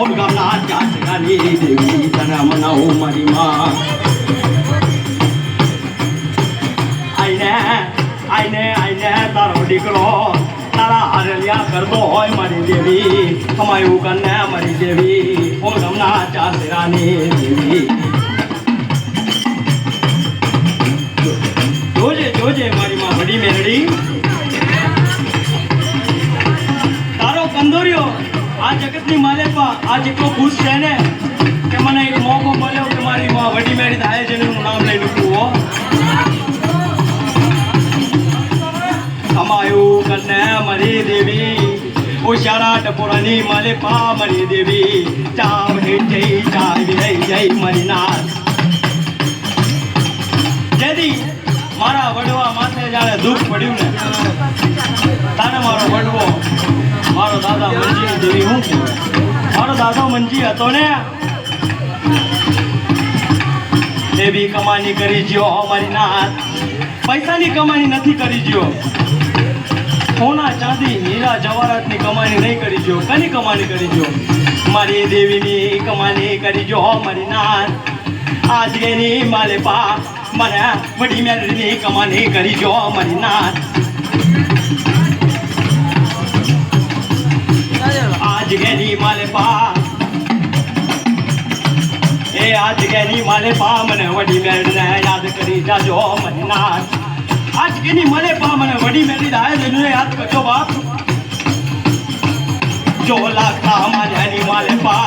મોર ગામના ચાચરાની દેવી તને મનાવો મારી માં આઈને તારો દીકરો તારા હારલિયા કરતો હોય મારી દેવી કમાયું કરને મારી દેવી મોર ગામના ચાચરાની દેવી જોજે મારી માં વડી મેરડી તારો કંદોરિયો આ જગતની માલિકા આ જેટલો ખુશ છે ને કે મને એક મોકો મળ્યો કે મારી માં વડી મેરડી થાય છે એનું નામ લઈ લૂકું હો કમાયું કરને મારી દેવી ઉશારા ટપોરાની માલિકા મારી દેવી ચાવ હે જય મારી નાથ જેદી મારા વડવા માથે જ્યારે દુઃખ પડ્યું ને તાને મારો વડવો મારો દાદા મંજીની દેવી હું કહેવાય મારો દાદો મંજી હતો ને દેવી કમાણી કરી જ્યો અમારી નાથ પૈસાની કમાણી નથી કરી જ્યો સોના ચાંદી હીરા જવાહરાતની કમાણી નહીં કરી જ્યો કની કમાણી કરી જ્યો મારી દેવીની કમાણી કરી જ્યો અમારી નાથ આજની માલે પા મને વડી મેરડીની કમાણી કરી જો મારી નાથ આજ ગેની માલે પા એ આજ ગેની માલે પા મને વડી મેરડીને યાદ કરી જાજો મારી નાથ આજ ગેની માલે પા મને વડી મેરડી આય જેને યાદ કરજો બાપ જો લાગતા મારી માલે પા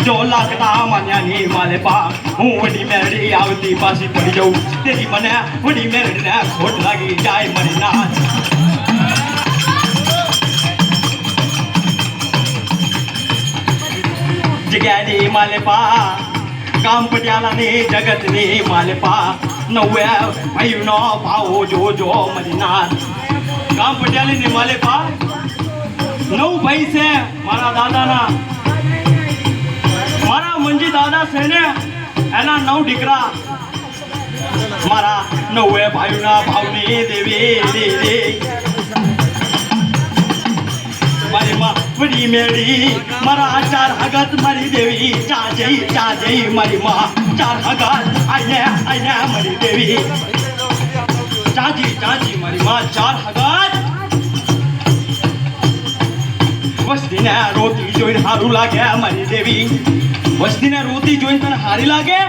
જો લાગતા માન્યાની માલે પા હું વડી મેરડી આવતી પાછી પડી જાઉં તેરી મને વડી મેરડીને ખોટ લાગી જાય મારી નાથ જગ્યાની માલે પા કામ પટિયાલાની જગતની માલે પા નવે ભાઈનો ભાવો જોજો મારી નાથ કામ પટિયાલાની માલે પા 9 ભાઈ છે મારા દાદાના મારા મંજી દાદા છે ને એના 9 દીકરા મારા 9 ભાઈઓના ભાવની દેવી મારી માં વડી મેરડી મારા 4 હગત મારી દેવી ચા જઈ મારી માં 4 હગત આઈને મારી દેવી ચાજી મારી માં 4 હગત વસ્તીને રોતી જોઈને સારું લાગે મારી દેવી વસ્તીને રોતી જોઈને તને સારી લાગે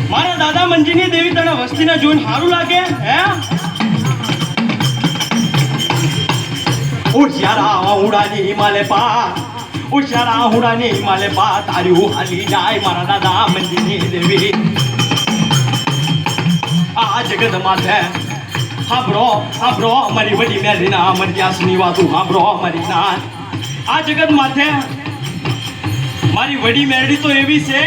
મારા દાદા મંજીની દેવી તને વસ્તીને જોઈને સારું લાગે હે ઉશિયારા ઉડાની માલે પા ઉશિયારા ઉડાની માલે પા તાર્યું હાલી જાય મારા દાદા મંજીની દેવી આ જગત માથે હાંભળો મારી વડી મેરડીના મરજાસની વાતું હાંભળો મારી નાથ આ જગત માથે મારી વડી મેરડી તો એવી છે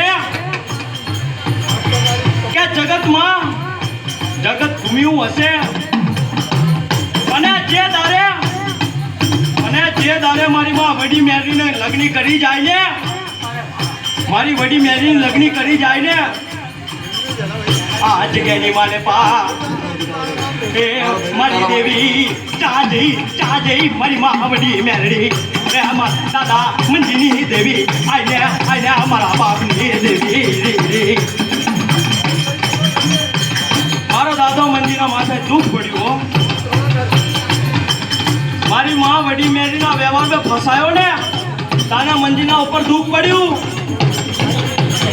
કે જગતમાં જગત ઘૂમ્યું હશે અને જે દારે મારી માં વડી મેરડીને લગ્ન કરી જાય ને મારી વડી મેરડીને લગ્ન કરી જાય ને આ જગ્યાની માલે પા એ મારી દેવી ચા જઈ મારી માં વડી મેરડી એ અમારા દાદા મંજીની દેવી આઈને અમારા બાપની દેવી મારો દાદો મંજીના માથે દુઃખ પડ્યું મારી માં વડી મેરડીના વ્યવહારમાં ફસાયો ને તાના મંજીના ઉપર દુઃખ પડ્યું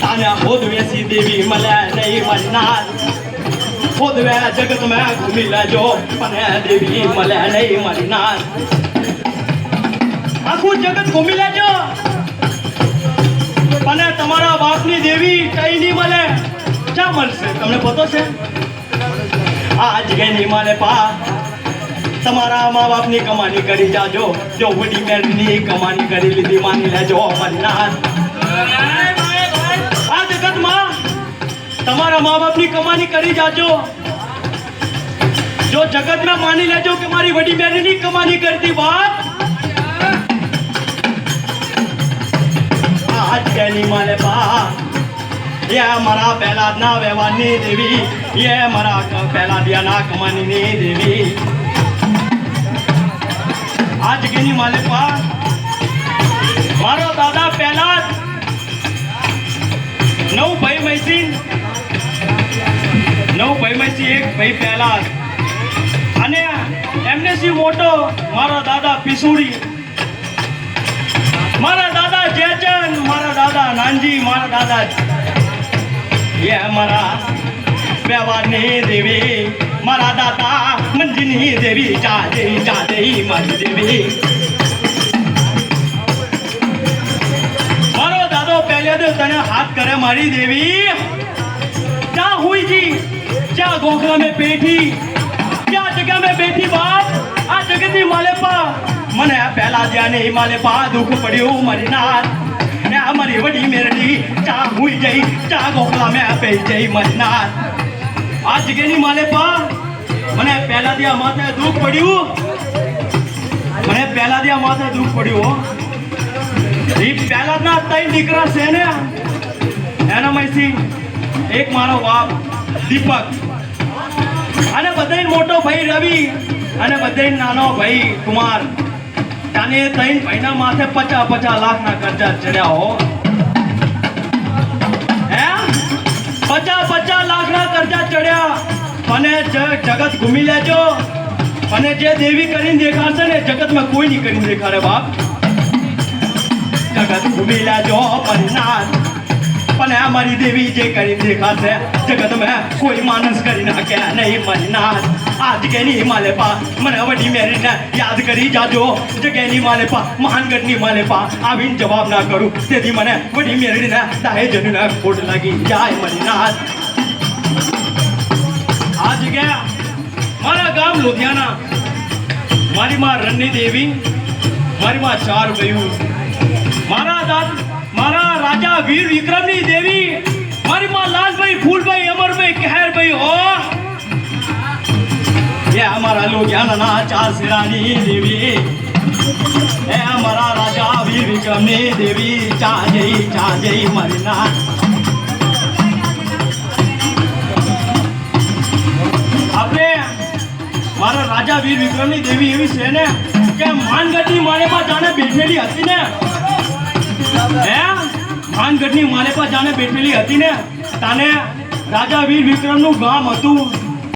તાને હોદવેસી દેવી મળે નહીં મારી નાથ હોદવે જગત મેં ઘૂમી લેજો પણ દેવી મળે નહીં મારી નાથ આખું જગત ઘૂમી લેજો પણ તમારા બાપની દેવી કઈ નહીં મળે ક્યાં મળશે તમને પતો છે આ જગ્યાની મળે પા તમારા મા બાપની કમાણી કરી જાજો જો વડી મેરડીની કમાણી કરી લીધી માની લેજો મારી નાથ આ જગતમાં તમારા મા બાપની કમાણી કરી જાજો જો જગત में માની લેજો કે મારી વડી મેરડીની કમાણી કરતી બાપ આજ કેની માલે પા ये हमारा पहला ना व्यवहारनी देवी ये हमारा पहला दिया ना कमानी देवी आज के नहीं माले पा મારો દાદા પહેલા જ 9 ભાઈ મૈસી 9 ભાઈ મૈસી એક ભાઈ પહેલા જ. અને એમને સી મોટો મારો દાદા પિસુડી, મારા દાદા જેચન, મારા દાદા નાનજી, મારા દાદા એ મારા વ્યવહારની દેવી, મારા દાદા મંજીની દેવી, ચાચી મારી દેવી. મારો દાદો પહેલે તો તને હાથ કરે મારી દેવી. ક્યાં હુઈ જી, ક્યાં ગોખલા में बैठी, क्या जगह में बैठी बात, આ જગતની માલેપા મને પહેલા ધ્યાને માલેપા દુઃખ પડ્યું મારી નાથ. ને આ મારી વડી મેરડી ચા હુઈ જઈ, ચા ગોખલા में બેહી જઈ મારી નાથ. આ જગ્યાની માલેપા મને પહેલા દી માથે દુઃખ પડ્યું, મને પહેલા દી માથે દુઃખ પડ્યું. એ પહેલા ના 3 દીકરા છે ને, એનામાંથી એક મારો બાપ દીપક, અને બધાય મોટો ભાઈ રવિ, અને બધાય નાનો ભાઈ કુમાર. તાને 3 ભાઈના માથે 50 લાખના કરજા ચડ્યા હો. હે 50 લાખના કરજા ચડ્યા. અને જગત ઘૂમી લેજો, અને જે દેવી કરીને દેખાડશે ને જગતમાં કોઈ નહીં કરીને દેખાડે બાપ. જગત ઘૂમી લેજો પરિનાથ, પણ અમારી દેવી જે કરીને દેખાશે જગતમાં કોઈ માણસ કરી નાખે નહીં મારી નાથ. આ જગ્યાની માલેપા મને વડી મેરીને યાદ કરી જાજો. જગ્યાની માલેપા મહાનગઢની માલેપા આવીને જવાબ ના કરું તેથી મને વડી મેરીને દાહે જનને ખોટ લાગી જાય મારી નાથ. આ જગ્યા મારા ગામ લુધિયાના, મારી માં રણની દેવી, મારી માં 4 ભાઈઓ, મારા રાજા વીર વિક્રમની દેવી, મારી માં લાલભાઈ, ફૂલભાઈ, અમરભાઈ, કહેરભાઈ હો. એ અમારા લુધિયાના 4 શેરાની દેવી, એ અમારા રાજા વીર વિક્રમની દેવી, ચા જઈ મારી નાથ. આપણે મારા રાજા વીર વિક્રમની દેવી એવી છે ને કે માનગઢની માલેપા જાણે બેઠેલી હતી ને, હે માનગઢની માલેપા જાણે બેઠેલી હતી ને. તાને રાજા વીર વિક્રમનું ગામ હતું